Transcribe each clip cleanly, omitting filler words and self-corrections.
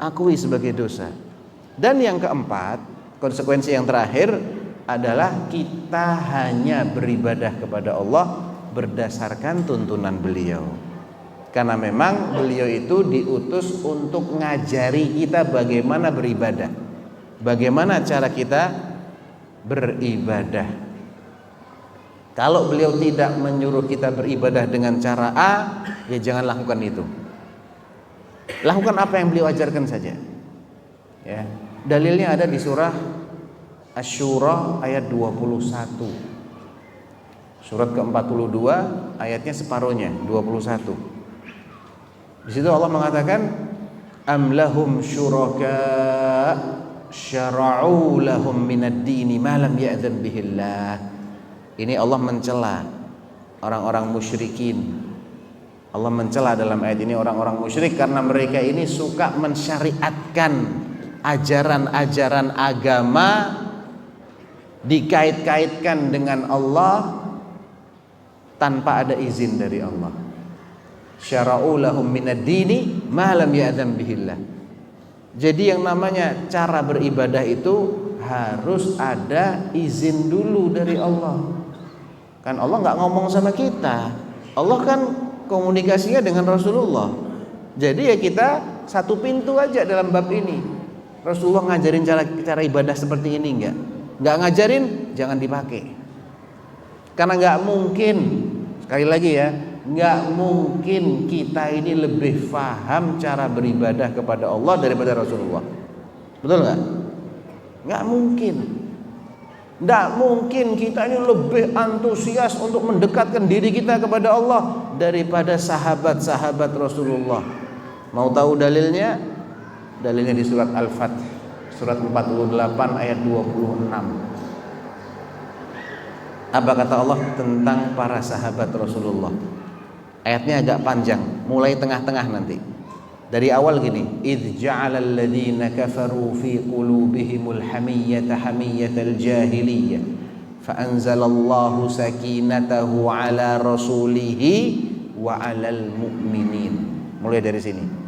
akui sebagai dosa. Dan yang keempat, konsekuensi yang terakhir adalah kita hanya beribadah kepada Allah berdasarkan tuntunan beliau. Karena memang beliau itu diutus untuk ngajari kita bagaimana beribadah, bagaimana cara kita beribadah. Kalau beliau tidak menyuruh kita beribadah dengan cara A, ya jangan lakukan itu. Lakukan apa yang beliau ajarkan saja. Ya, dalilnya ada di surah Asy-Syura ayat 21. Surat ke-42 ayatnya separuhnya, 21. Di situ Allah mengatakan am lahum syuraka syara'u lahum minad dini ma lam ya'dzan bihillah. Ini Allah mencela orang-orang musyrikin. Allah mencela dalam ayat ini orang-orang musyrik karena mereka ini suka mensyariatkan ajaran-ajaran agama dikait-kaitkan dengan Allah tanpa ada izin dari Allah. Syara'u lahum minad dini ma lam ya'dzan bihillah. Jadi yang namanya cara beribadah itu harus ada izin dulu dari Allah. Kan Allah nggak ngomong sama kita. Allah kan komunikasinya dengan Rasulullah. Jadi ya kita satu pintu aja dalam bab ini. Rasulullah ngajarin cara ibadah seperti ini nggak ngajarin, jangan dipakai. Karena nggak mungkin, sekali lagi ya, nggak mungkin kita ini lebih paham cara beribadah kepada Allah daripada Rasulullah. Betul nggak? Nggak mungkin. Nggak mungkin kita ini lebih antusias untuk mendekatkan diri kita kepada Allah daripada sahabat-sahabat Rasulullah. Mau tahu dalilnya? Dalilnya di surat Al-Fath, surat 48 ayat 26. Apa kata Allah tentang para sahabat Rasulullah? Ayatnya agak panjang, mulai tengah-tengah nanti. Dari awal gini, idz ja'alal ladzina kafaru fi qulubihimul hamiyyata hamiyyatal jahiliyyah fa anzalallahu sakinatahu ala rasulihi wa 'alal mu'minin. Mulai dari sini.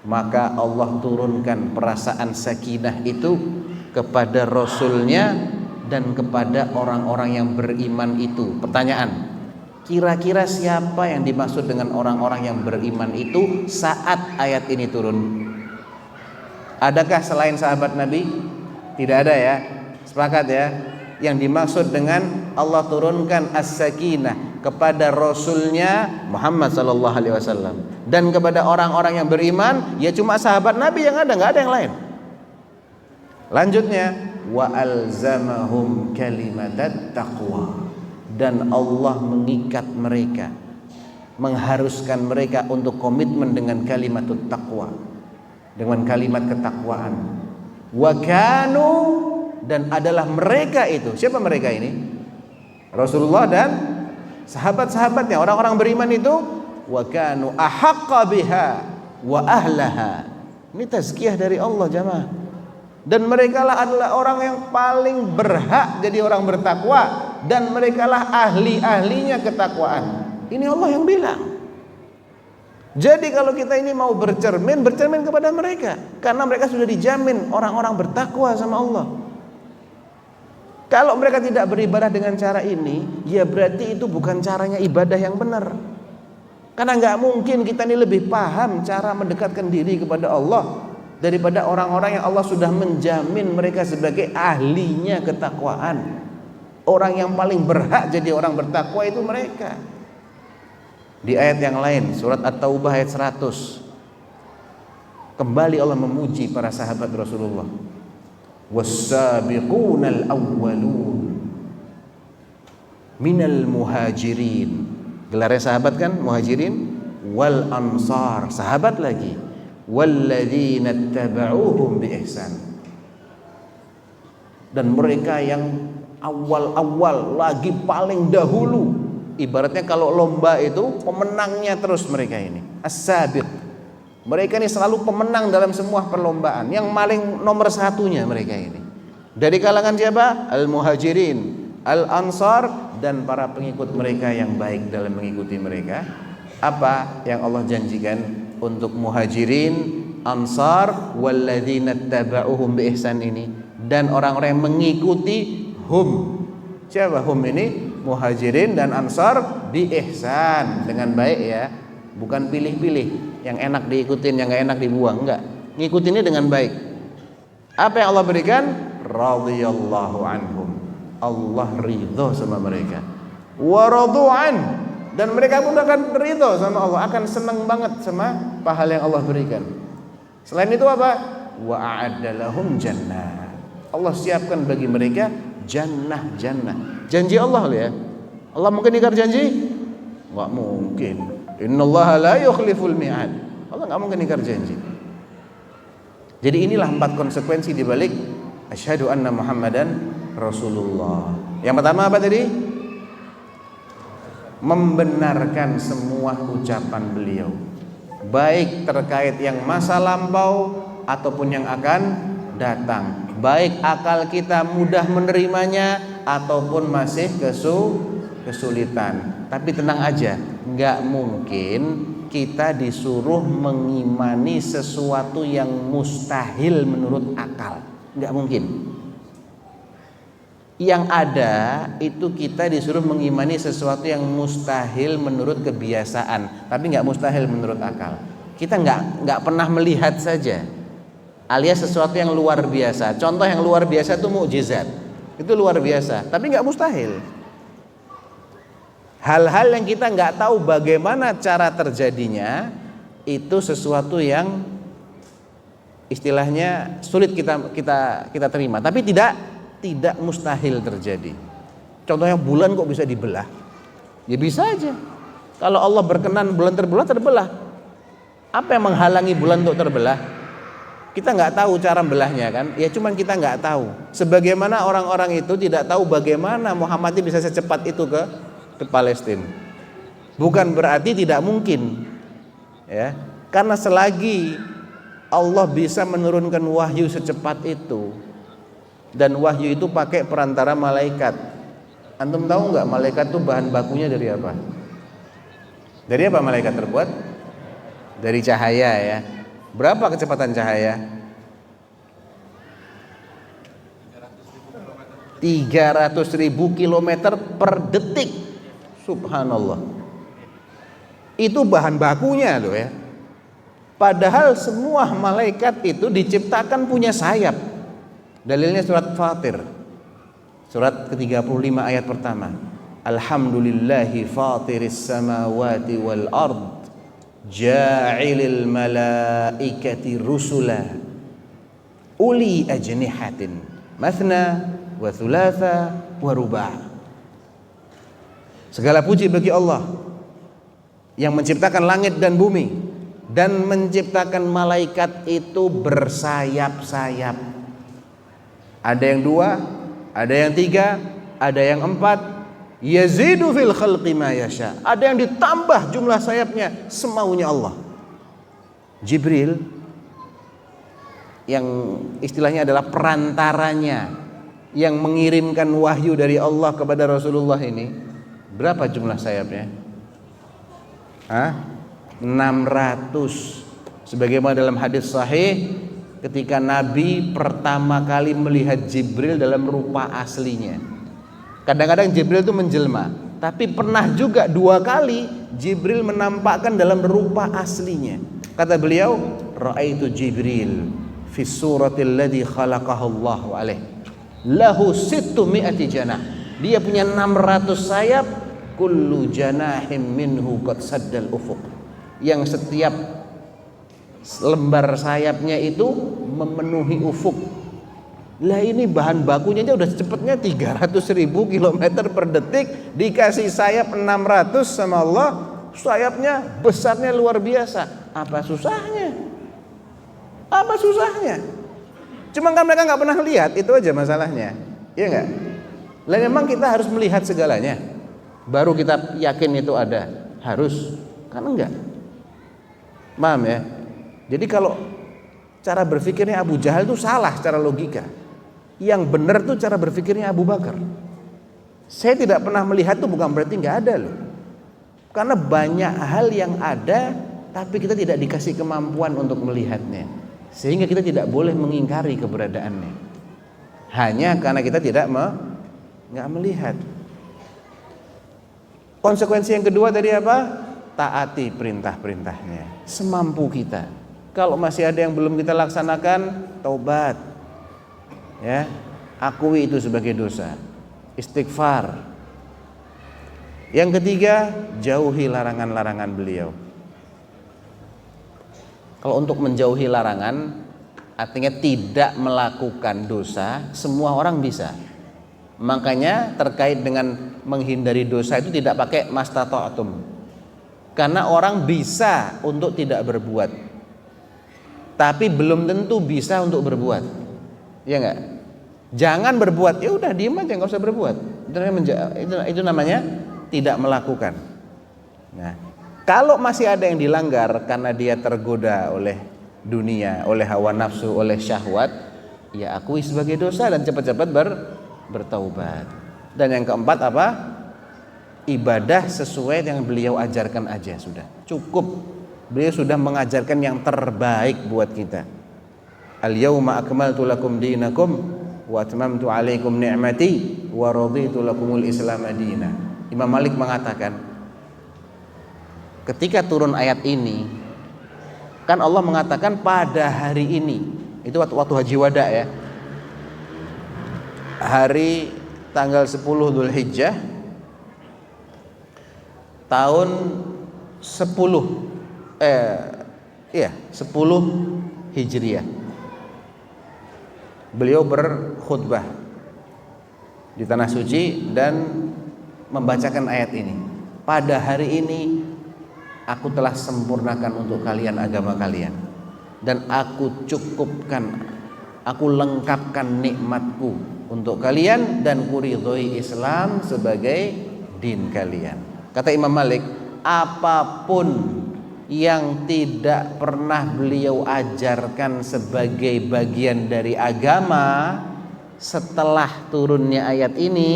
Maka Allah turunkan perasaan sakinah itu kepada Rasulnya dan kepada orang-orang yang beriman itu. Pertanyaan, kira-kira siapa yang dimaksud dengan orang-orang yang beriman itu saat ayat ini turun? Adakah selain sahabat Nabi? Tidak ada ya. Sepakat ya. Yang dimaksud dengan Allah turunkan as-sakinah kepada Rasulnya Muhammad sallallahu alaihi wasallam dan kepada orang-orang yang beriman, ya cuma sahabat Nabi yang ada, nggak ada yang lain. Lanjutnya, wa alzamahum kalimatat taqwa, dan Allah mengikat mereka, mengharuskan mereka untuk komitmen dengan kalimat taqwa, dengan kalimat ketakwaan. Wa kanu, dan adalah mereka itu. Siapa mereka ini? Rasulullah dan sahabat-sahabatnya, orang-orang beriman itu. Wa kanu ahaqqa biha wa ahlaha. Ini tazkiyah dari Allah jamaah. Dan merekalah adalah orang yang paling berhak jadi orang bertakwa, dan merekalah ahli-ahlinya ketakwaan. Ini Allah yang bilang. Jadi kalau kita ini mau bercermin kepada mereka, karena mereka sudah dijamin orang-orang bertakwa sama Allah. Kalau mereka tidak beribadah dengan cara ini, ya berarti itu bukan caranya ibadah yang benar. Karena nggak mungkin kita ini lebih paham cara mendekatkan diri kepada Allah daripada orang-orang yang Allah sudah menjamin mereka sebagai ahlinya ketakwaan. Orang yang paling berhak jadi orang bertakwa itu mereka. Di ayat yang lain, surat At-Taubah ayat 100, kembali Allah memuji para sahabat Rasulullah. Was-sabiqunal awwalun minal muhajirin. Gelarnya sahabat kan, muhajirin, wal ansar, sahabat lagi, walladzina tabauhum bi ihsan, dan mereka yang awal-awal lagi paling dahulu. Ibaratnya kalau lomba itu pemenangnya terus mereka ini as-sabiq. Mereka ini selalu pemenang dalam semua perlombaan, yang paling nomor satunya mereka ini. Dari kalangan siapa? Al-muhajirin, al-ansar, dan para pengikut mereka yang baik dalam mengikuti mereka. Apa yang Allah janjikan untuk muhajirin? Ansar walladzina tabauhum bi ihsan ini, dan orang-orang yang mengikuti hum. Siapa hum ini? Muhajirin dan Ansar bi ihsan, dengan baik ya. Bukan pilih-pilih, yang enak diikutin, yang enggak enak dibuang, enggak. Ngikutinnya dengan baik. Apa yang Allah berikan? Radhiyallahu anhum. Allah ridho sama mereka. Wa radu'an, dan mereka pun akan ridho sama Allah, akan senang banget sama pahala yang Allah berikan. Selain itu apa? Wa a'adda lahum jannah. Allah siapkan bagi mereka jannah-jannah. Janji Allah loh ya. Allah mungkin ingkar janji? Enggak mungkin. Innallaha la yukhliful mi'ad. Allah enggak mungkin ingkar janji. Jadi inilah 4 konsekuensi di balik asyhadu anna Muhammadan Rasulullah. Yang pertama apa tadi? Membenarkan semua ucapan beliau, baik terkait yang masa lampau ataupun yang akan datang, baik akal kita mudah menerimanya ataupun masih kesulitan. Tapi tenang aja, nggak mungkin kita disuruh mengimani sesuatu yang mustahil menurut akal, nggak mungkin. Yang ada itu kita disuruh mengimani sesuatu yang mustahil menurut kebiasaan, tapi nggak mustahil menurut akal. Kita nggak pernah melihat saja, alias sesuatu yang luar biasa. Contoh yang luar biasa itu mukjizat, itu luar biasa, tapi nggak mustahil. Hal-hal yang kita nggak tahu bagaimana cara terjadinya, itu sesuatu yang istilahnya sulit kita terima, tapi tidak mustahil terjadi. Contohnya bulan kok bisa dibelah? Ya bisa aja. Kalau Allah berkenan bulan terbelah. Apa yang menghalangi bulan untuk terbelah? Kita nggak tahu cara belahnya kan? Ya cuman kita nggak tahu. Sebagaimana orang-orang itu tidak tahu bagaimana Muhammad bisa secepat itu ke Palestina. Bukan berarti tidak mungkin, ya. Karena selagi Allah bisa menurunkan wahyu secepat itu, dan wahyu itu pakai perantara malaikat. Antum tahu nggak malaikat itu bahan bakunya dari apa? Dari apa malaikat terbuat? Dari cahaya ya. Berapa kecepatan cahaya? 300.000 kilometer per detik. Subhanallah. Itu bahan bakunya loh ya. Padahal semua malaikat itu diciptakan punya sayap. Dalilnya surat Fatir, surat ke-35 ayat pertama. Alhamdulillahi fatiris samawati wal ard, ja'ilil malaikati rusula uli ajnihatin mathna wa thulatha wa ruba'. Segala puji bagi Allah yang menciptakan langit dan bumi dan menciptakan malaikat itu bersayap-sayap. Ada yang 2, ada yang 3, ada yang 4. Yazidu fil khalqi ma yasha. Ada yang ditambah jumlah sayapnya semaunya Allah. Jibril yang istilahnya adalah perantaranya yang mengirimkan wahyu dari Allah kepada Rasulullah ini, berapa jumlah sayapnya? 600. Sebagaimana dalam hadis sahih, ketika Nabi pertama kali melihat Jibril dalam rupa aslinya. Kadang-kadang Jibril itu menjelma, tapi pernah juga 2 kali Jibril menampakkan dalam rupa aslinya. Kata beliau, ra'aitu Jibril fi suratil ladzi khalaqahu Allah alaih. Lahu 600 janah. Dia punya 600 sayap, kullu janahim minhu qad saddal ufuq. Yang setiap lembar sayapnya itu memenuhi ufuk. Lah ini bahan bakunya aja udah cepetnya 300.000 kilometer per detik, dikasih sayap 600 sama Allah, sayapnya besarnya luar biasa. Apa susahnya? Apa susahnya? Cuma kan mereka nggak pernah lihat, itu aja masalahnya. Iya nggak? Lah memang kita harus melihat segalanya, baru kita yakin itu ada. Harus, kan enggak? Paham ya? Jadi kalau cara berpikirnya Abu Jahal itu salah secara logika. Yang benar tuh cara berpikirnya Abu Bakar. Saya tidak pernah melihat tuh bukan berarti nggak ada loh. Karena banyak hal yang ada tapi kita tidak dikasih kemampuan untuk melihatnya, sehingga kita tidak boleh mengingkari keberadaannya hanya karena kita nggak melihat. Konsekuensi yang kedua tadi apa? Taati perintah-perintahnya semampu kita. Kalau masih ada yang belum kita laksanakan, taubat, ya, akui itu sebagai dosa, istighfar. Yang ketiga, jauhi larangan-larangan beliau. Kalau untuk menjauhi larangan, artinya tidak melakukan dosa, semua orang bisa. Makanya terkait dengan menghindari dosa itu tidak pakai mastata'tum, karena orang bisa untuk tidak berbuat, tapi belum tentu bisa untuk berbuat, ya enggak? Jangan berbuat, ya udah diem aja, nggak usah berbuat. Itu namanya tidak melakukan. Nah, kalau masih ada yang dilanggar karena dia tergoda oleh dunia, oleh hawa nafsu, oleh syahwat, ya akui sebagai dosa dan cepat-cepat bertaubat. Dan yang keempat apa? Ibadah sesuai yang beliau ajarkan aja sudah cukup. Beliau sudah mengajarkan yang terbaik buat kita. Al-yauma akmaltu lakum dinakum wa atmamtu alaikum ni'mati wa raditu lakumul islam madina. Imam Malik mengatakan, ketika turun ayat ini, kan Allah mengatakan pada hari ini, itu waktu haji wada ya, hari tanggal 10 Dzulhijjah tahun 10 Hijriah. Beliau berkhutbah di tanah suci dan membacakan ayat ini. Pada hari ini aku telah sempurnakan untuk kalian agama kalian, dan aku cukupkan, aku lengkapkan nikmatku untuk kalian, dan kuridhoi Islam sebagai din kalian. Kata Imam Malik, apapun yang tidak pernah beliau ajarkan sebagai bagian dari agama setelah turunnya ayat ini,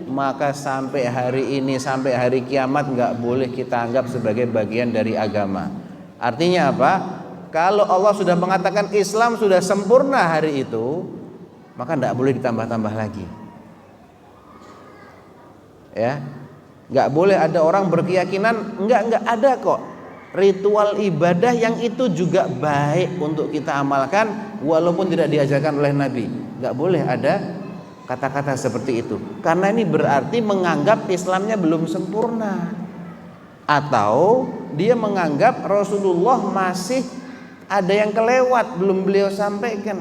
maka sampai hari ini, sampai hari kiamat nggak boleh kita anggap sebagai bagian dari agama. Artinya apa? Kalau Allah sudah mengatakan Islam sudah sempurna hari itu, maka nggak boleh ditambah-tambah lagi. Ya, nggak boleh ada orang berkeyakinan nggak ada kok ritual ibadah yang itu juga baik untuk kita amalkan walaupun tidak diajarkan oleh Nabi. Nggak boleh ada kata-kata seperti itu, karena ini berarti menganggap Islamnya belum sempurna, atau dia menganggap Rasulullah masih ada yang kelewat belum beliau sampaikan.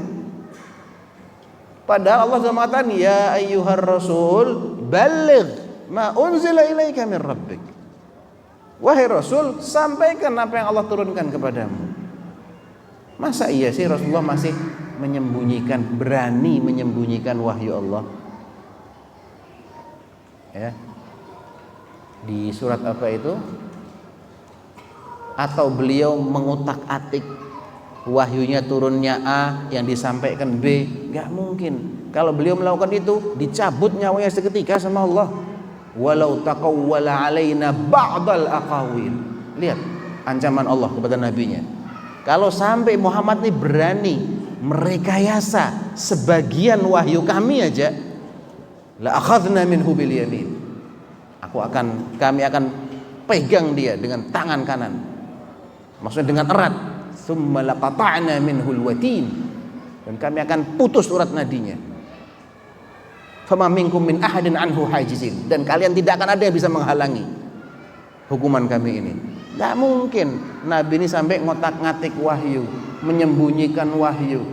Padahal Allah sudah mengatakan, ya ayyuhar rasul balligh ma unzila ilaika min rabbik. Wahai Rasul, sampaikan apa yang Allah turunkan kepadamu. Masa iya sih Rasulullah masih menyembunyikan, berani menyembunyikan wahyu Allah? Ya. Di surat apa itu? Atau beliau mengutak-atik wahyunya turunnya A yang disampaikan B? Gak mungkin. Kalau beliau melakukan itu, dicabut nyawanya seketika sama Allah. Walau taqawwala alaina ba'dal aqawil. Lihat ancaman Allah kepada nabinya. Kalau sampai Muhammad ini berani merekayasa sebagian wahyu kami aja, la akhadna minhu bil yamin. Kami akan pegang dia dengan tangan kanan. Maksudnya dengan erat. Tsumma laqata'na minhul watin. Dan kami akan putus urat nadinya. Fama minkum min ahadin anhu hajizin. Dan kalian tidak akan ada yang bisa menghalangi hukuman kami ini. Tidak mungkin Nabi ini sampai ngotak-ngatik wahyu, menyembunyikan wahyu,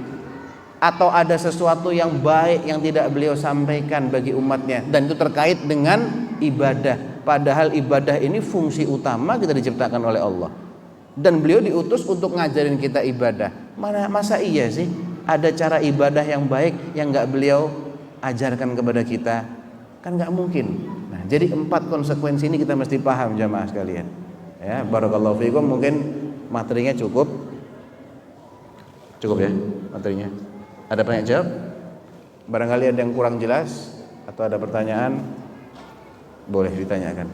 atau ada sesuatu yang baik yang tidak beliau sampaikan bagi umatnya, dan itu terkait dengan ibadah. Padahal ibadah ini fungsi utama kita diciptakan oleh Allah, dan beliau diutus untuk ngajarin kita ibadah. Masa iya sih ada cara ibadah yang baik yang nggak beliau ajarkan kepada kita? Kan nggak mungkin. Nah, jadi 4 konsekuensi ini kita mesti paham jamaah sekalian. Ya, barakallahu fiikum. Mungkin materinya cukup ya materinya. Ada pertanyaan jawab? Barangkali ada yang kurang jelas atau ada pertanyaan, boleh ditanyakan.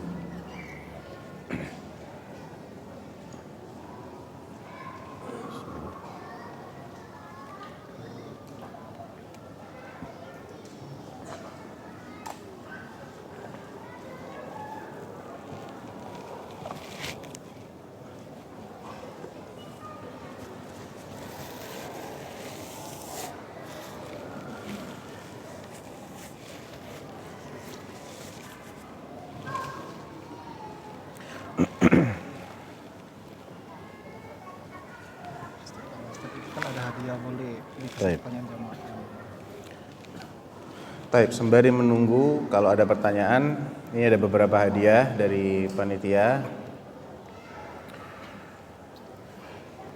ada hadiah boleh dikasih Baik. pertanyaan jamaah. Baik, sembari menunggu kalau ada pertanyaan, ini ada beberapa hadiah dari panitia.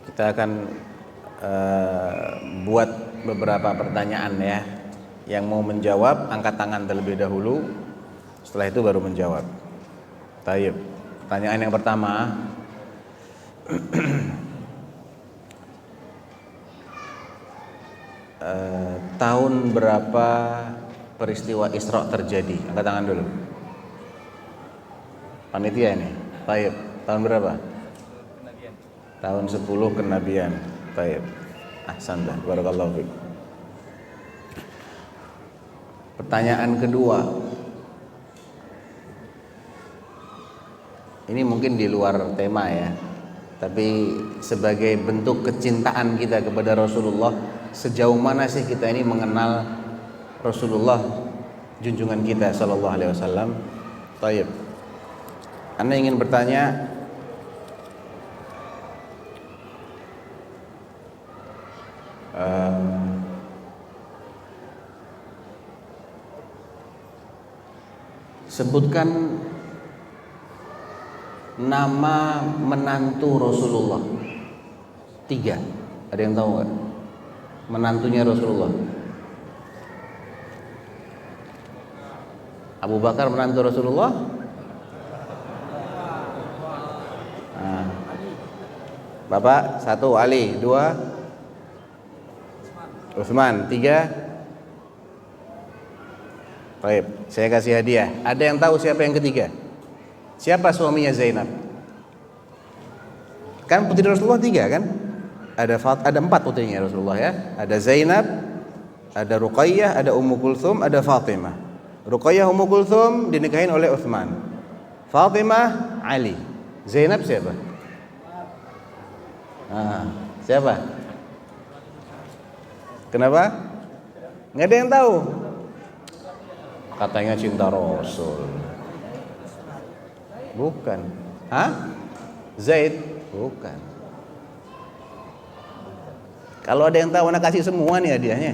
Kita akan buat beberapa pertanyaan ya. Yang mau menjawab angkat tangan terlebih dahulu. Setelah itu baru menjawab. Baik. Pertanyaan yang pertama. Tahun berapa peristiwa Isra terjadi? Angkat tangan dulu. Panitia ini. Baik. Tahun berapa? Tahun 10 kenabian. Baik. Ahsanlah. Barakallahu fiik. Pertanyaan kedua. Ini mungkin di luar tema ya. Tapi sebagai bentuk kecintaan kita kepada Rasulullah, sejauh mana sih kita ini mengenal Rasulullah junjungan kita sallallahu alaihi wasallam? Baik. Anda ingin bertanya sebutkan nama menantu Rasulullah 3. Ada yang tahu nggak? Menantunya Rasulullah. Abu Bakar menantu Rasulullah. Nah. Bapak 1 Ali, 2 Utsman, 3. Baik, saya kasih hadiah. Ada yang tahu siapa yang ketiga? Siapa suaminya Zainab? Kan putri Rasulullah 3 kan? Ada 4 putrinya Rasulullah ya. Ada Zainab, ada Ruqayyah, ada Ummu Kulthum, ada Fatimah. Ruqayyah Ummu Kulthum dinikahin oleh Utsman. Fatimah Ali. Zainab siapa? Siapa? Kenapa? Nggak ada yang tahu. Katanya cinta Rasul. Bukan. Zaid? Bukan. Kalau ada yang tahu, anak kasih semua nih hadiahnya.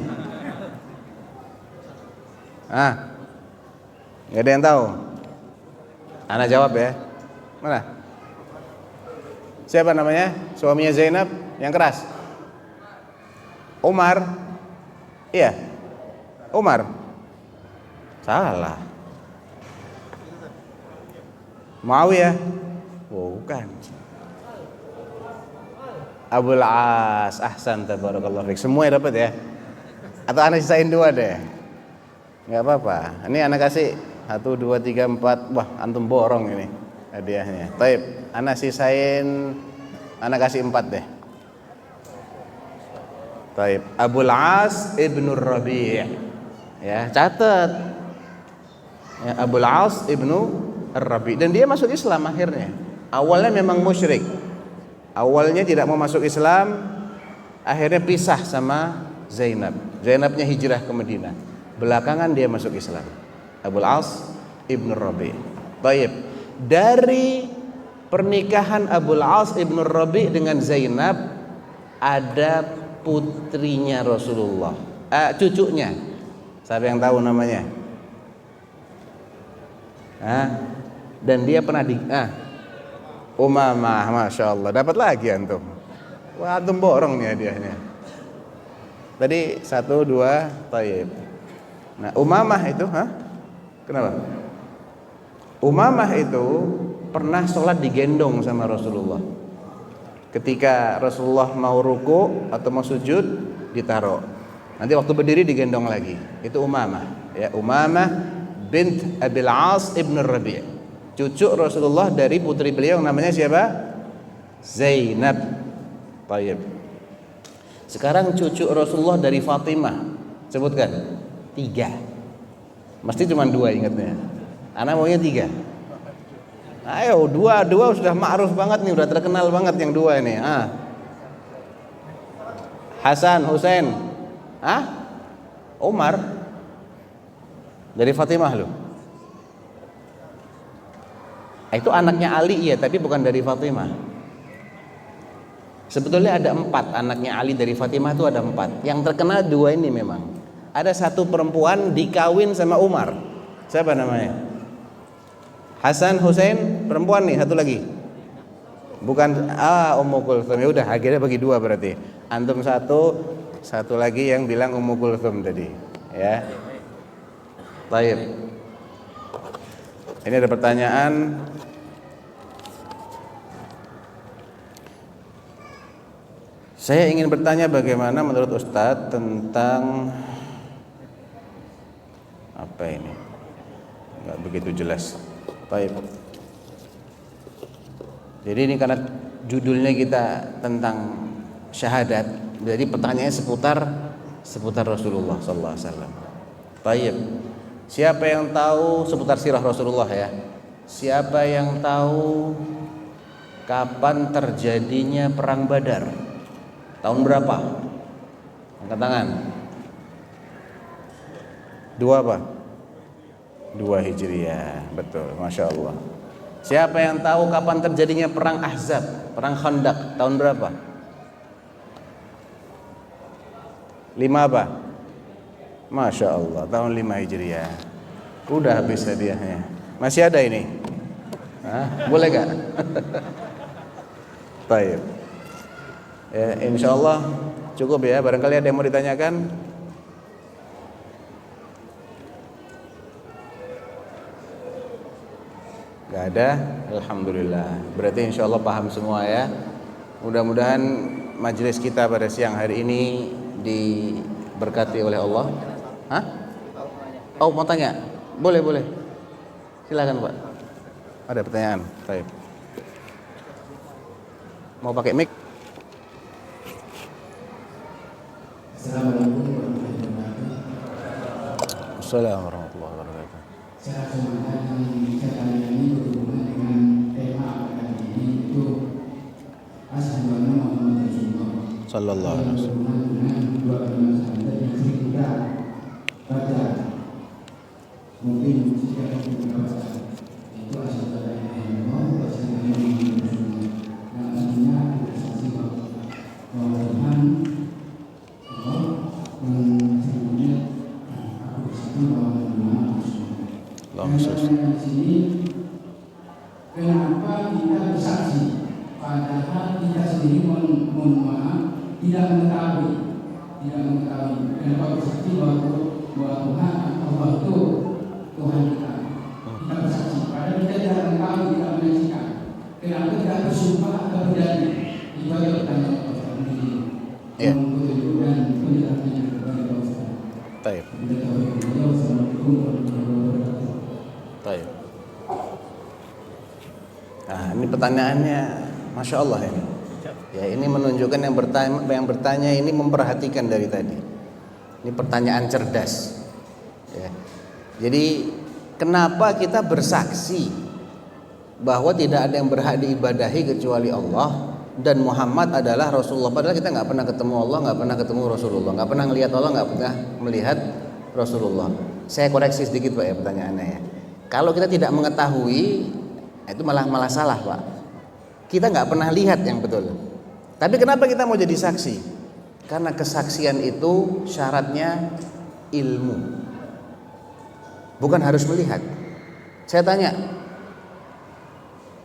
Nggak ada yang tahu. Anak jawab ya. Mana? Siapa namanya? Suaminya Zainab yang keras. Umar. Iya. Umar. Salah. Muawiyah. Bukan. Abul As. Ahsan tabarakallahu fiik. Semua dapat ya. Atau anak sisain 2 deh. Enggak apa-apa. Ini anak kasih 1 2 3 4. Wah, antum borong ini hadiahnya. Baik, anak sisain, anak kasih 4 deh. Baik, Abul As ibnu Rabi'. Ya, catat. Ya, Abul As ibnu Rabi', dan dia masuk Islam akhirnya. Awalnya memang musyrik. Awalnya tidak mau masuk Islam, akhirnya pisah sama Zainab. Zainabnya hijrah ke Madinah. Belakangan dia masuk Islam. Abul As ibnu Rabi'. Baik. Dari pernikahan Abul As ibnu Rabi' dengan Zainab ada putrinya Rasulullah. Cucunya. Siapa yang tahu namanya? Dan dia pernah Umamah, Masya Allah. Dapat lagi antum. Wah, antum borong nih hadiahnya. Tadi 1 2 taib. Nah, Umamah itu, kenapa? Umamah itu pernah sholat digendong sama Rasulullah. Ketika Rasulullah mau ruku atau mau sujud, ditaruh. Nanti waktu berdiri digendong lagi. Itu Umamah. Ya, Umamah bint Abil As ibn Rabi'. Cucu Rasulullah dari putri beliau yang namanya siapa? Zainab. Baik. Sekarang cucu Rasulullah dari Fatimah. Sebutkan. 3. Mesti cuma 2 ingatnya. Anak maunya 3. Ayo, 2 sudah ma'ruf banget nih, udah terkenal banget yang 2 ini. Hasan, Husain. Umar. Dari Fatimah loh. Itu anaknya Ali ya, tapi bukan dari Fatimah. Sebetulnya ada 4 anaknya Ali dari Fatimah itu ada 4. Yang terkenal 2 ini memang. Ada satu perempuan dikawin sama Umar. Siapa namanya? Hasan, Husain, perempuan nih, satu lagi. Bukan Ummu Kulthum. Ya udah, akhirnya bagi 2 berarti. Antum satu lagi yang bilang Ummu Kulthum tadi, ya. Baik. Ini ada pertanyaan. Saya ingin bertanya bagaimana menurut Ustadz tentang apa ini? Enggak begitu jelas. Baik. Jadi ini karena judulnya kita tentang syahadat, jadi pertanyaannya seputar Rasulullah sallallahu alaihi wasallam. Baik. Siapa yang tahu seputar sirah Rasulullah ya? Siapa yang tahu kapan terjadinya perang Badar? Tahun berapa? Angkat tangan. 2 apa? 2 Hijriah. Betul, Masya Allah. Siapa yang tahu kapan terjadinya perang Ahzab, perang Khandaq, tahun berapa? 5 apa? Masya Allah, tahun 5 Hijriah. Udah habis hadiahnya. Masih ada ini? Boleh gak? Baik. Ya, insya Allah cukup ya. Barangkali ada yang mau ditanyakan? Gak ada? Alhamdulillah. Berarti insya Allah paham semua ya. Mudah-mudahan majelis kita pada siang hari ini diberkati oleh Allah. Hah? Oh, mau tanya? Boleh. Silakan Pak. Ada pertanyaan? Baik. Mau pakai mic? Assalamualaikum warahmatullahi wabarakatuh. Saya sebenarnya bicaranya ini berhubungan dengan tema kali ini itu asyhadu anna Muhammadar Rasulullah Sallallahu alaihi wasallam. Berhubungan dengan 2 kalimat syahadat yang sering kita baca. Mungkin jika kita baca itu asyhadu an la ilaha illallah wa asyhadu anna Muhammadar Rasulullah. Yang artinya bersaksi bahwa Tuhan Allah sesungguhnya aku bersaksi bahwa Muhammad Rasulullah. Di sini kenapa kita bersaksi padahal kita sendiri mohon maaf tidak mengetahui kenapa bersaksi bahwa Tuhan Allah itu Tuhan kita bersaksi padahal kita tidak mengetahui, tidak menyaksikan. Kenapa tidak bersumpah atau berjanji? Itu ada pertanyaan ini. Ya. Dan penjelasannya kepada Ustaz. Baik. Assalamualaikum warahmatullahi wabarakatuh. Baik. Nah, ini pertanyaannya Masya Allah ini. Ya, ini menunjukkan yang bertanya ini memperhatikan dari tadi. Ini pertanyaan cerdas. Ya. Jadi kenapa kita bersaksi bahwa tidak ada yang berhak diibadahi kecuali Allah dan Muhammad adalah Rasulullah, padahal kita nggak pernah ketemu Allah, nggak pernah ketemu Rasulullah, nggak pernah melihat Allah, nggak pernah melihat Rasulullah. Saya koreksi sedikit Pak ya pertanyaannya ya. Kalau kita tidak mengetahui itu malah salah Pak. Kita nggak pernah lihat yang betul. Tapi kenapa kita mau jadi saksi? Karena kesaksian itu syaratnya ilmu, bukan harus melihat. Saya tanya,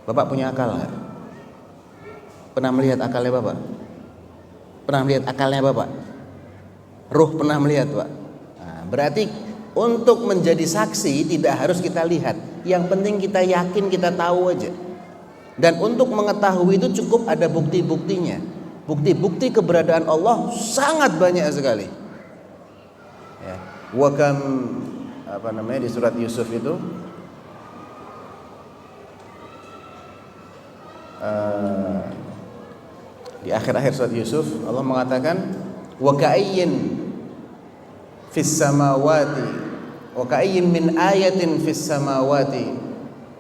Bapak punya akal nggak? Pernah melihat akalnya Bapak? Pernah melihat akalnya Bapak? Ruh pernah melihat Pak? Nah, berarti untuk menjadi saksi tidak harus kita lihat. Yang penting kita yakin, kita tahu aja. Dan untuk mengetahui itu cukup ada bukti-buktinya. Bukti-bukti keberadaan Allah sangat banyak sekali. Ya. Wa kam di surat Yusuf itu di akhir-akhir surat Yusuf Allah mengatakan wa ka'ayyin fis samawati wa ka'ayyin min ayatin fis samawati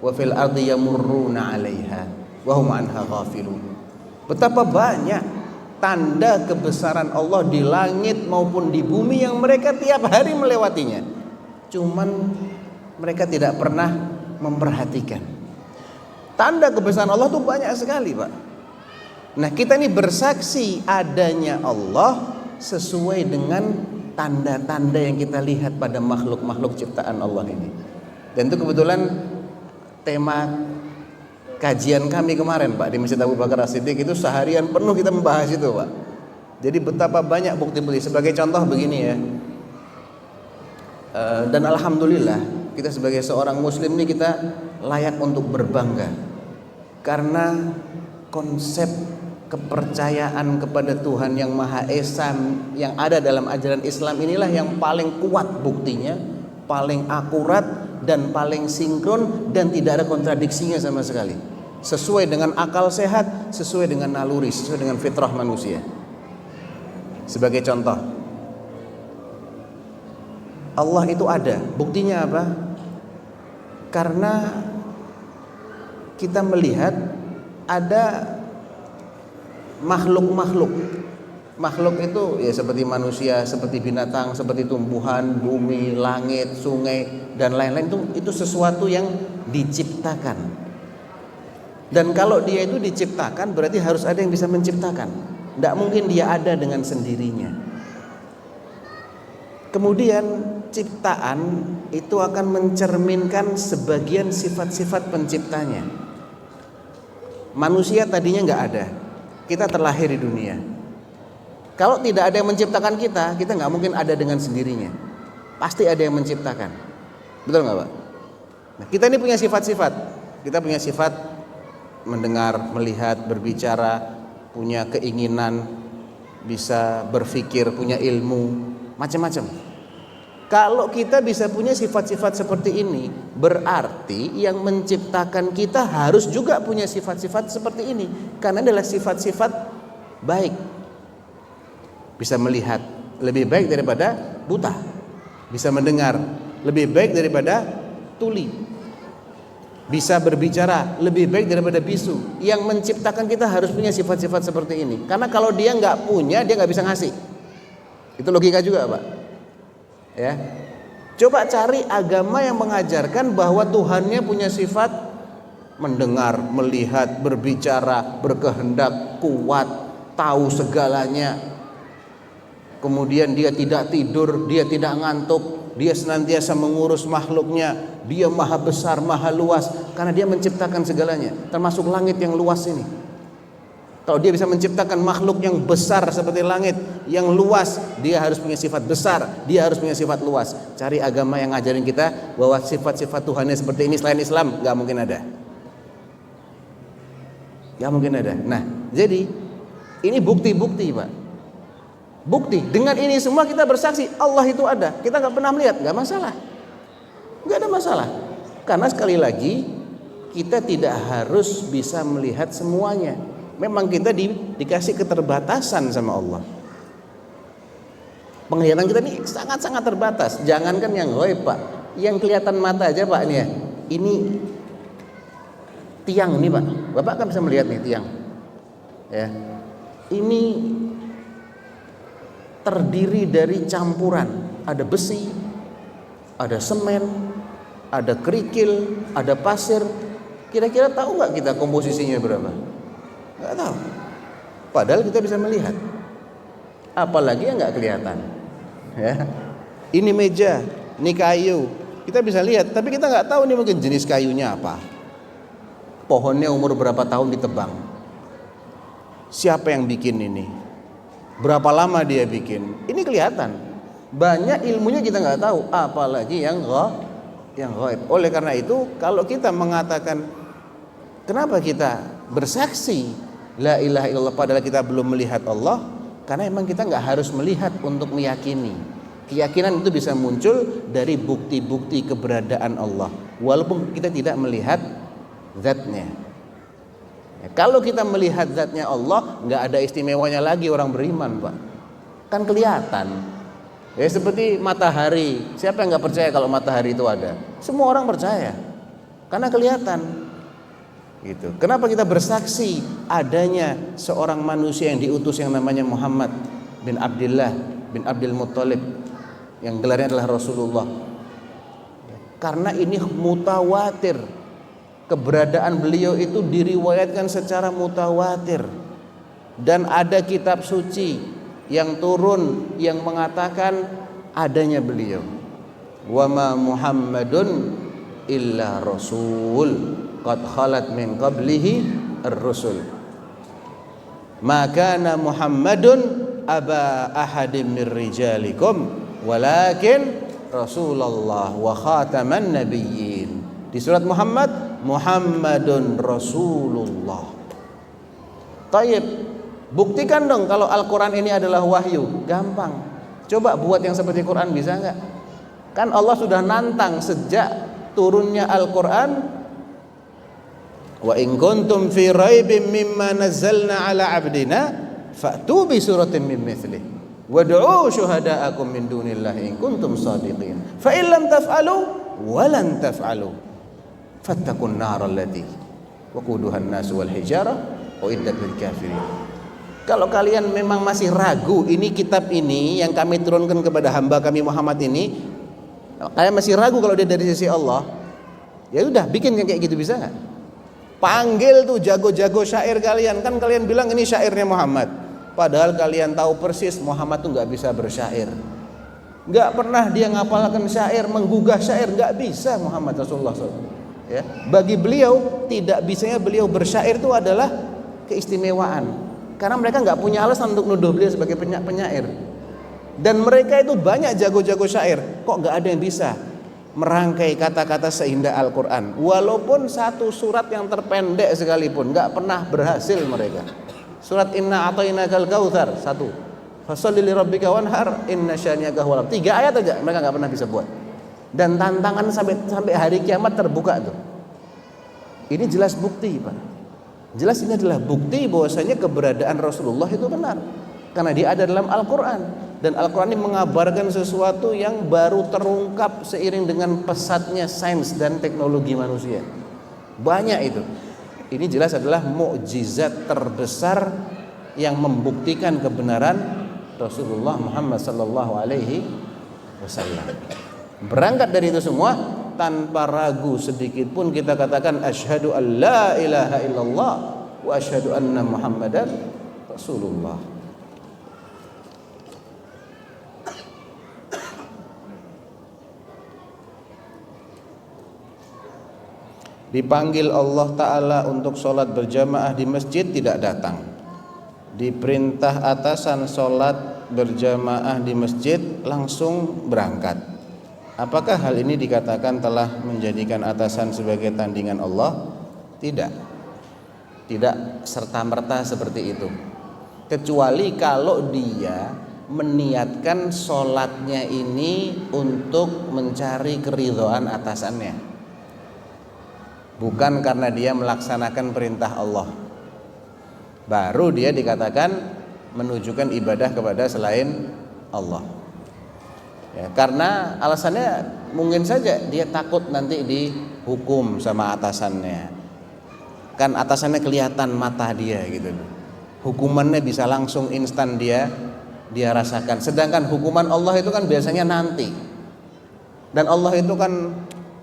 wa fil ardi yamurruna 'alaiha wa hum 'anha ghafilun. Betapa banyak tanda kebesaran Allah di langit maupun di bumi yang mereka tiap hari melewatinya. Cuman mereka tidak pernah memperhatikan. Tanda kebesaran Allah itu banyak sekali, Pak. Nah, kita ini bersaksi adanya Allah sesuai dengan tanda-tanda yang kita lihat pada makhluk-makhluk ciptaan Allah ini. Dan itu kebetulan tema kajian kami kemarin, Pak, di Masjid Abu Bakar As-Siddiq. Itu seharian penuh kita membahas itu, Pak. Jadi betapa banyak bukti-bukti. Sebagai contoh begini ya, dan alhamdulillah kita sebagai seorang muslim ini kita layak untuk berbangga, karena konsep kepercayaan kepada Tuhan yang Maha Esa yang ada dalam ajaran Islam inilah yang paling kuat buktinya, paling akurat dan paling sinkron, dan tidak ada kontradiksinya sama sekali, sesuai dengan akal sehat, sesuai dengan naluri, sesuai dengan fitrah manusia. Sebagai contoh, Allah itu ada. Buktinya apa? Karena kita melihat ada makhluk-makhluk itu ya seperti manusia, seperti binatang, seperti tumbuhan, bumi, langit, sungai dan lain-lain, itu sesuatu yang diciptakan. Dan kalau dia itu diciptakan berarti harus ada yang bisa menciptakan. Tidak mungkin dia ada dengan sendirinya. Kemudian ciptaan itu akan mencerminkan sebagian sifat-sifat penciptanya. Manusia tadinya nggak ada, kita terlahir di dunia. Kalau tidak ada yang menciptakan kita nggak mungkin ada dengan sendirinya. Pasti ada yang menciptakan. Betul nggak, Pak? Nah, kita ini punya sifat-sifat. Kita punya sifat mendengar, melihat, berbicara, punya keinginan, bisa berpikir, punya ilmu, macam-macam. Kalau kita bisa punya sifat-sifat seperti ini, berarti yang menciptakan kita harus juga punya sifat-sifat seperti ini, karena adalah sifat-sifat baik. Bisa melihat lebih baik daripada buta, bisa mendengar lebih baik daripada tuli, bisa berbicara lebih baik daripada bisu. Yang menciptakan kita harus punya sifat-sifat seperti ini, karena kalau dia nggak punya, dia nggak bisa ngasih. Itu logika juga, Pak. Ya, coba cari agama yang mengajarkan bahwa Tuhannya punya sifat mendengar, melihat, berbicara, berkehendak, kuat, tahu segalanya. Kemudian dia tidak tidur, dia tidak ngantuk, dia senantiasa mengurus makhluknya, dia maha besar, maha luas, karena dia menciptakan segalanya, termasuk langit yang luas ini. Kalau dia bisa menciptakan makhluk yang besar seperti langit, yang luas, dia harus punya sifat besar, dia harus punya sifat luas. Cari agama yang ngajarin kita bahwa sifat-sifat Tuhannya seperti ini selain Islam, gak mungkin ada. Gak mungkin ada. Nah, jadi ini bukti-bukti, Pak. Bukti. Dengan ini semua kita bersaksi Allah itu ada. Kita gak pernah melihat, gak masalah. Gak ada masalah. Karena sekali lagi kita tidak harus bisa melihat semuanya. Memang kita dikasih keterbatasan sama Allah. Penglihatan kita ini sangat-sangat terbatas. Jangankan yang ghaib, Pak, yang kelihatan mata aja, Pak, nih ya. Ini tiang nih, Pak. Bapak kan bisa melihat nih tiang. Ya. Ini terdiri dari campuran. Ada besi, ada semen, ada kerikil, ada pasir. Kira-kira tahu nggak kita komposisinya berapa? Nggak tahu. Padahal kita bisa melihat. Apalagi yang nggak kelihatan. Ya. Ini meja, ini kayu. Kita bisa lihat, tapi kita nggak tahu ini mungkin jenis kayunya apa. Pohonnya umur berapa tahun ditebang. Siapa yang bikin ini? Berapa lama dia bikin? Ini kelihatan. Banyak ilmunya kita nggak tahu, apalagi yang ghaib. Oleh karena itu, kalau kita mengatakan, kenapa kita bersaksi la ilaha illallah padahal kita belum melihat Allah? Karena memang kita nggak harus melihat untuk meyakini. Keyakinan itu bisa muncul dari bukti-bukti keberadaan Allah, walaupun kita tidak melihat zatnya. Ya, kalau kita melihat zatnya Allah, nggak ada istimewanya lagi orang beriman, Pak. Kan kelihatan. Ya seperti matahari. Siapa yang nggak percaya kalau matahari itu ada? Semua orang percaya, karena kelihatan. Gitu. Kenapa kita bersaksi adanya seorang manusia yang diutus yang namanya Muhammad bin Abdullah bin Abdul Muttalib, yang gelarnya adalah Rasulullah? Karena ini mutawatir. Keberadaan beliau itu diriwayatkan secara mutawatir. Dan ada kitab suci yang turun yang mengatakan adanya beliau. Wa ma Muhammadun illa rasul qad khalat min qablihi ar-rusul. Ma kana Muhammadun aba ahadim min rijalikum walakin Rasulullah wa khataman nabiyyin. Di surat Muhammad, Muhammadun Rasulullah. Taib, buktikan dong kalau Al-Quran ini adalah wahyu. Gampang. Coba buat yang seperti Quran, bisa nggak? Kan Allah sudah nantang sejak turunnya Al-Quran. Wa in kuntum fi raibin mimma nazzalna ala abdina fa'tu bi suratin min mithlih wad'u syuhada'akum min dunillahi in kuntum shadiqin fa in lam taf'alu wa lan taf'alu fattaqun nar allati waquduha an-nas wal hijarah uiddat lil kafirin. Kalau kalian memang masih ragu ini kitab ini yang kami turunkan kepada hamba kami Muhammad ini, kalian masih ragu kalau dia dari sisi Allah, ya udah bikin yang kayak gitu, bisa nggak? Panggil tuh jago-jago syair kalian, kan kalian bilang ini syairnya Muhammad, padahal kalian tahu persis Muhammad tuh nggak bisa bersyair, nggak pernah dia ngapalkan syair, menggugah syair, nggak bisa Muhammad Rasulullah SAW. Ya, bagi beliau tidak bisanya beliau bersyair itu adalah keistimewaan, karena mereka nggak punya alasan untuk nuduh beliau sebagai penyair. Dan mereka itu banyak jago-jago syair, kok nggak ada yang bisa merangkai kata-kata seindah Al-Quran. Walaupun satu surat yang terpendek sekalipun, nggak pernah berhasil mereka. Surat Inna A'tainakal Kautsar 1, Fasholli lirabbika wanhar inna syani'aka huwal abtar. 3 ayat aja mereka nggak pernah bisa buat. Dan tantangan sampai hari kiamat terbuka tuh. Ini jelas bukti, Pak. Jelas ini adalah bukti bahwasanya keberadaan Rasulullah itu benar, karena dia ada dalam Al-Quran. Dan Al-Quran ini mengabarkan sesuatu yang baru terungkap seiring dengan pesatnya sains dan teknologi manusia. Banyak itu. Ini jelas adalah mukjizat terbesar yang membuktikan kebenaran Rasulullah Muhammad sallallahu alaihi wasallam. Berangkat dari itu semua, tanpa ragu sedikit pun kita katakan asyhadu an la ilaha illallah wa asyhadu anna Muhammadan Rasulullah. Dipanggil Allah Ta'ala untuk sholat berjamaah di masjid, tidak datang. Diperintah atasan sholat berjamaah di masjid, langsung berangkat. Apakah hal ini dikatakan telah menjadikan atasan sebagai tandingan Allah? Tidak. Tidak serta-merta seperti itu. Kecuali kalau dia meniatkan sholatnya ini untuk mencari keridhaan atasannya, bukan karena dia melaksanakan perintah Allah, baru dia dikatakan menunjukkan ibadah kepada selain Allah. Ya, karena alasannya mungkin saja dia takut nanti dihukum sama atasannya. Kan atasannya kelihatan mata dia gitu. Hukumannya bisa langsung instan dia rasakan. Sedangkan hukuman Allah itu kan biasanya nanti. Dan Allah itu kan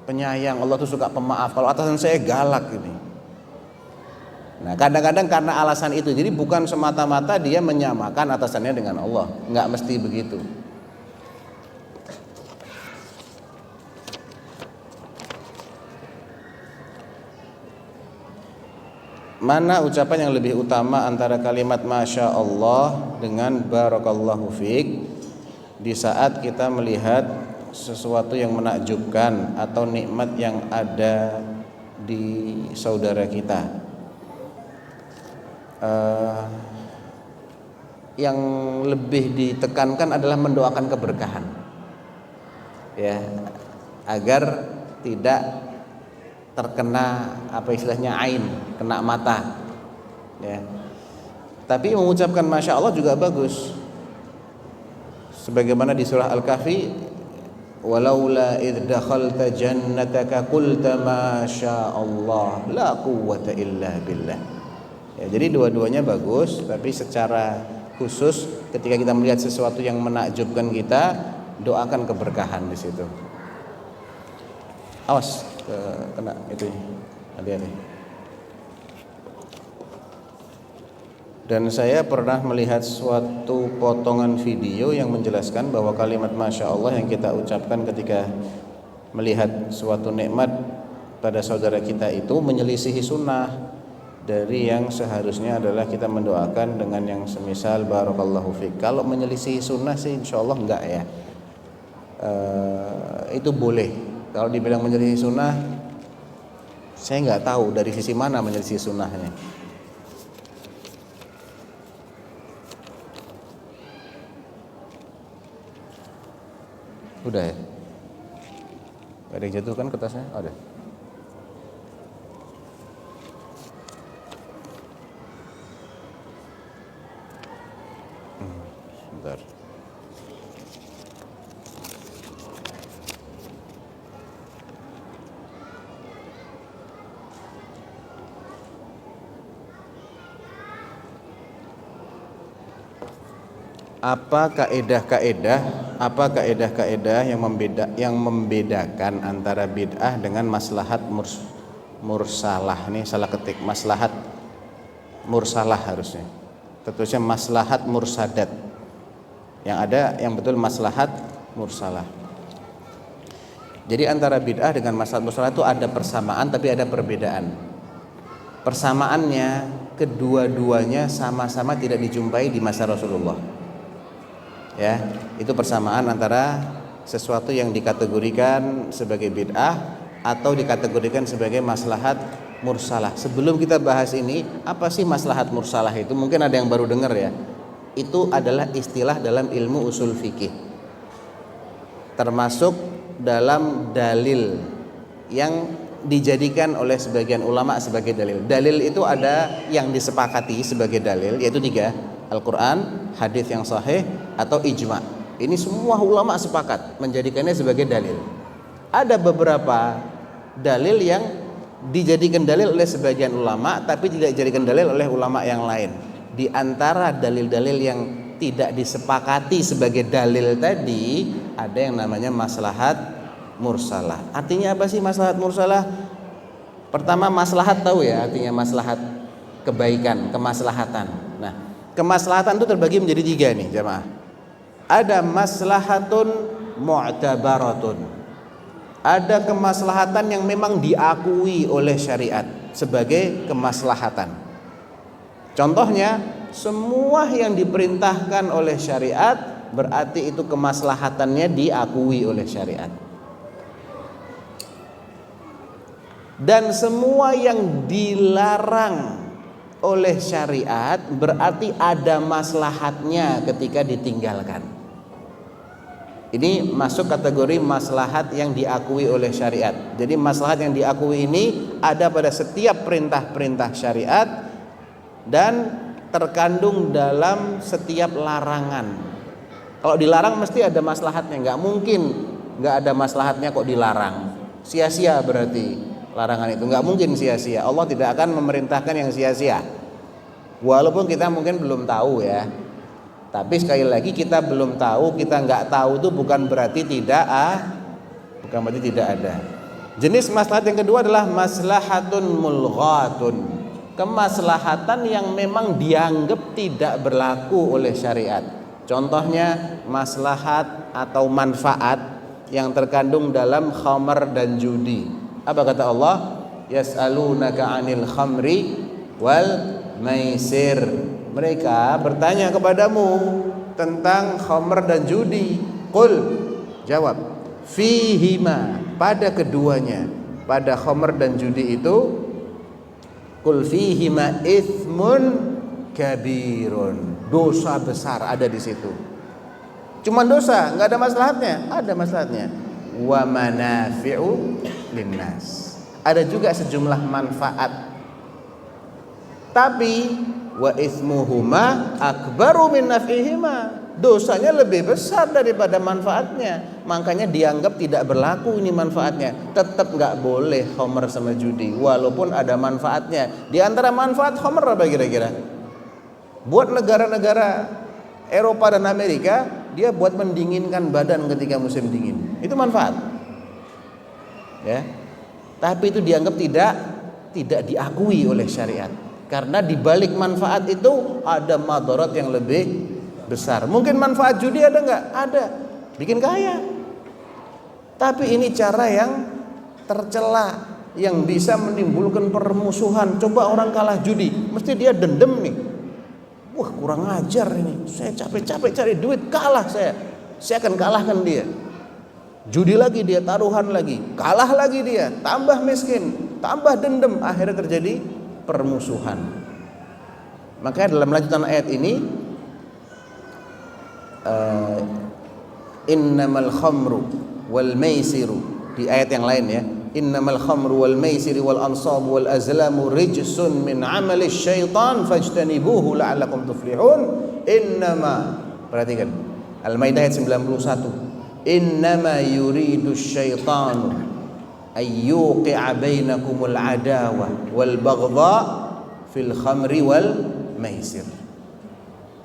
penyayang, Allah tuh suka pemaaf. Kalau atasan saya galak ini. Nah, kadang-kadang karena alasan itu, jadi bukan semata-mata dia menyamakan atasannya dengan Allah, nggak mesti begitu. Mana ucapan yang lebih utama antara kalimat Masya Allah dengan Barakallahu Fiik di saat kita melihat sesuatu yang menakjubkan atau nikmat yang ada di saudara kita? Yang lebih ditekankan adalah mendoakan keberkahan, ya, agar tidak terkena apa istilahnya ain, kena mata, ya. Tapi mengucapkan Masya Allah juga bagus, sebagaimana di surah Al-Kahfi, walaula idh dakhalta jannataka qulta ma syaa Allah la quwwata illa billah. Ya, jadi dua-duanya bagus, tapi secara khusus ketika kita melihat sesuatu yang menakjubkan kita, doakan keberkahan di situ. Awas kena itu, hati-hati. Dan saya pernah melihat suatu potongan video yang menjelaskan bahwa kalimat Masya Allah yang kita ucapkan ketika melihat suatu nikmat pada saudara kita itu menyelisihi sunnah dari yang seharusnya adalah kita mendoakan dengan yang semisal barakallahu fiik. Kalau menyelisihi sunnah sih insya Allah enggak ya, itu boleh. Kalau dibilang menyelisihi sunnah, saya nggak tahu dari sisi mana menyelisihi sunnahnya. Udah ya? Ada yang jatuh kan kertasnya? Ada. Sebentar. Apa kaedah-kaedah yang membedakan antara bid'ah dengan maslahat mursalah? Ini salah ketik, maslahat mursalah harusnya. Tertulisnya maslahat mursadat. Yang ada yang betul maslahat mursalah. Jadi antara bid'ah dengan maslahat mursalah itu ada persamaan tapi ada perbedaan. Persamaannya kedua-duanya sama-sama tidak dijumpai di masa Rasulullah. Ya, itu persamaan antara sesuatu yang dikategorikan sebagai bid'ah atau dikategorikan sebagai maslahat mursalah. Sebelum kita bahas ini, apa sih maslahat mursalah itu? Mungkin ada yang baru dengar ya. Itu adalah istilah dalam ilmu usul fikih. Termasuk dalam dalil yang dijadikan oleh sebagian ulama sebagai dalil. Dalil itu ada yang disepakati sebagai dalil, yaitu 3. Al-Quran, hadis yang sahih, atau ijma. Ini semua ulama sepakat menjadikannya sebagai dalil. Ada beberapa dalil yang dijadikan dalil oleh sebagian ulama tapi tidak dijadikan dalil oleh ulama yang lain. Di antara dalil-dalil yang tidak disepakati sebagai dalil tadi, ada yang namanya maslahat mursalah. Artinya apa sih maslahat mursalah? Pertama, maslahat tahu ya, artinya maslahat kebaikan, kemaslahatan. Nah, kemaslahatan itu terbagi menjadi 3 nih jamaah. Ada maslahatun mu'tabaratun. Ada kemaslahatan yang memang diakui oleh syariat sebagai kemaslahatan. Contohnya, semua yang diperintahkan oleh syariat berarti itu kemaslahatannya diakui oleh syariat. Dan semua yang dilarang oleh syariat berarti ada maslahatnya ketika ditinggalkan. Ini masuk kategori maslahat yang diakui oleh syariat. Jadi maslahat yang diakui ini ada pada setiap perintah-perintah syariat dan terkandung dalam setiap larangan. Kalau dilarang mesti ada maslahatnya, nggak mungkin nggak ada maslahatnya kok dilarang. Sia-sia berarti larangan itu, nggak mungkin sia-sia. Allah tidak akan memerintahkan yang sia-sia. Walaupun kita mungkin belum tahu ya. Tapi sekali lagi kita belum tahu, kita nggak tahu itu bukan berarti tidak ada. Jenis maslahat yang kedua adalah maslahatun mulghatun. Kemaslahatan yang memang dianggap tidak berlaku oleh syariat. Contohnya maslahat atau manfaat yang terkandung dalam khamar dan judi. Apa kata Allah? Yas'alunaka 'anil khamri wal maisir. Mereka bertanya kepadamu tentang khamr dan judi. Qul, jawab, fihima, pada keduanya, pada khamr dan judi itu, qul fihima itsmun kabirun, dosa besar ada di situ. Cuman dosa, nggak ada maslahatnya? Ada maslahatnya. Wa manafi'u linnas, ada juga sejumlah manfaat. Tapi wa ismuhuma akbaru min naf'ihima, dosanya lebih besar daripada manfaatnya. Makanya dianggap tidak berlaku ini manfaatnya. Tetap nggak boleh khamr sama judi walaupun ada manfaatnya. Di antara manfaat khamr apa kira-kira? Buat negara-negara Eropa dan Amerika, dia buat mendinginkan badan ketika musim dingin. Itu manfaat. Ya. Tapi itu dianggap tidak diakui oleh syariat. Karena di balik manfaat itu ada madarat yang lebih besar. Mungkin manfaat judi ada nggak? Ada, bikin kaya. Tapi ini cara yang tercela, yang bisa menimbulkan permusuhan. Coba orang kalah judi, mesti dia dendam nih. Wah, kurang ajar ini. Saya capek-capek cari duit, kalah saya akan kalahkan dia. Judi lagi dia, taruhan lagi, kalah lagi dia, tambah miskin, tambah dendam, akhirnya terjadi permusuhan. Makanya dalam lanjutan ayat ini, innamal khamru wal maisiru, di ayat yang lain ya, innamal khamru wal maisiru wal ansabu wal azlamu rijsun min amali syaitan fajtanibuhu la'allakum tuflihun. Innama, perhatikan Al-Maidah ayat 91, innama yuridu syaitanu ayyuqi'a bainakumul adawa wal baghdha fil khamri wal maisir.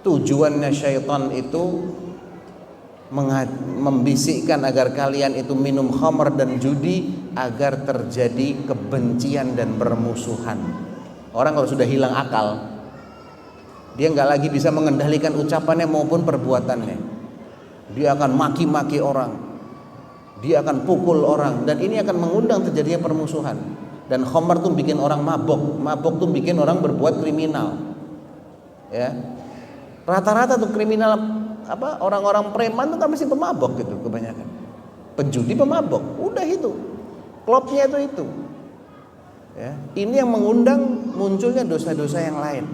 Tujuannya syaitan itu membisikkan agar kalian itu minum khamr dan judi agar terjadi kebencian dan permusuhan. Orang kalau sudah hilang akal, dia nggak lagi bisa mengendalikan ucapannya maupun perbuatannya. Dia akan maki-maki orang, dia akan pukul orang, dan ini akan mengundang terjadinya permusuhan. Dan khamr tuh bikin orang mabok, mabok tuh bikin orang berbuat kriminal. Ya, rata-rata tuh kriminal orang-orang preman tuh kan masih pemabok gitu kebanyakan. Penjudi pemabok, udah itu, klubnya itu. Ya, ini yang mengundang munculnya dosa-dosa yang lain.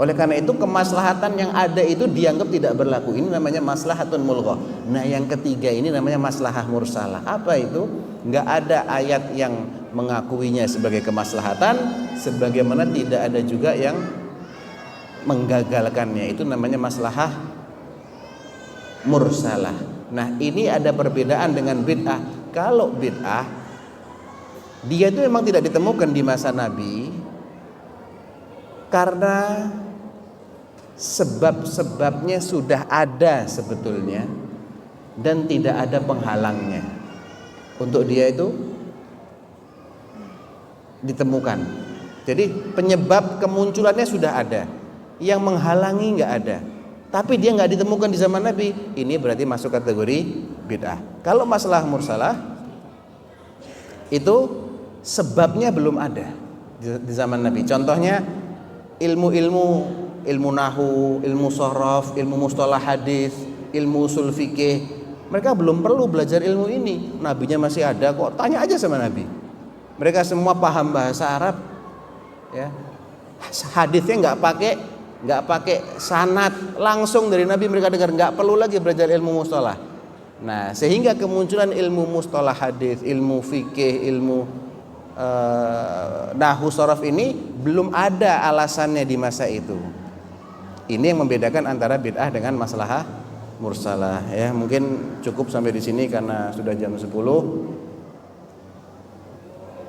Oleh karena itu kemaslahatan yang ada itu dianggap tidak berlaku. Ini namanya maslahatun mulghah. Nah, yang ketiga ini namanya maslahah mursalah. Apa itu? Enggak ada ayat yang mengakuinya sebagai kemaslahatan, sebagaimana tidak ada juga yang menggagalkannya. Itu namanya maslahah mursalah. Nah, ini ada perbedaan dengan bid'ah. Kalau bid'ah, dia itu memang tidak ditemukan di masa Nabi, karena sebab-sebabnya sudah ada sebetulnya dan tidak ada penghalangnya untuk dia itu ditemukan. Jadi penyebab kemunculannya sudah ada, yang menghalangi nggak ada, tapi dia nggak ditemukan di zaman Nabi. Ini berarti masuk kategori bid'ah. Kalau masalah mursalah itu sebabnya belum ada di zaman Nabi. Contohnya ilmu nahu, ilmu sharaf, ilmu mustalah hadis, ilmu usul fikih. Mereka belum perlu belajar ilmu ini. Nabinya masih ada kok. Tanya aja sama Nabi. Mereka semua paham bahasa Arab. Ya. Hadisnya nggak pakai sanad, langsung dari Nabi mereka dengar, nggak perlu lagi belajar ilmu mustalah. Nah, sehingga kemunculan ilmu mustalah hadis, ilmu fikih, ilmu nahu sharaf ini belum ada alasannya di masa itu. Ini yang membedakan antara bid'ah dengan maslahah mursalah. Ya, mungkin cukup sampai di sini karena sudah jam 10.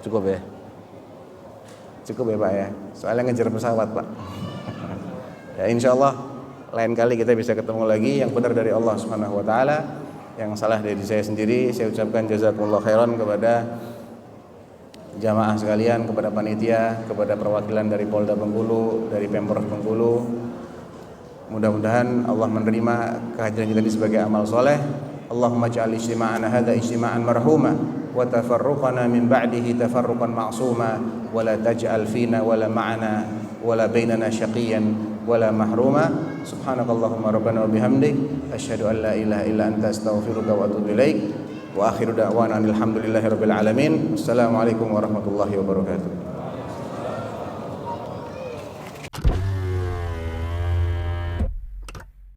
Cukup ya? Cukup ya Pak ya? Soalnya ngejar pesawat Pak. Ya, insya Allah lain kali kita bisa ketemu lagi. Yang benar dari Allah Subhanahu Wa Taala, yang salah dari saya sendiri. Saya ucapkan jazakumullah khairan kepada jamaah sekalian, kepada panitia, kepada perwakilan dari Polda Bengkulu, dari Pemprov Bengkulu. Mudah-mudahan Allah menerima kehadiran kita ini sebagai amal soleh. Allahumma ja'al ijtima'ana hadza ijtima'an marhuma wa tafarruqana min ba'dihi tafarruqan ma'suma wa la taj'al fina wa la ma'ana wa la bainana syaqiyan wa la mahruma. Subhanakallahumma rabbana wa bihamdik asyhadu an la ilaha illa anta astaghfiruka wa atubu ilaik. Wa akhiru da'wana alhamdulillahi rabbil alamin. Assalamualaikum warahmatullahi wabarakatuh.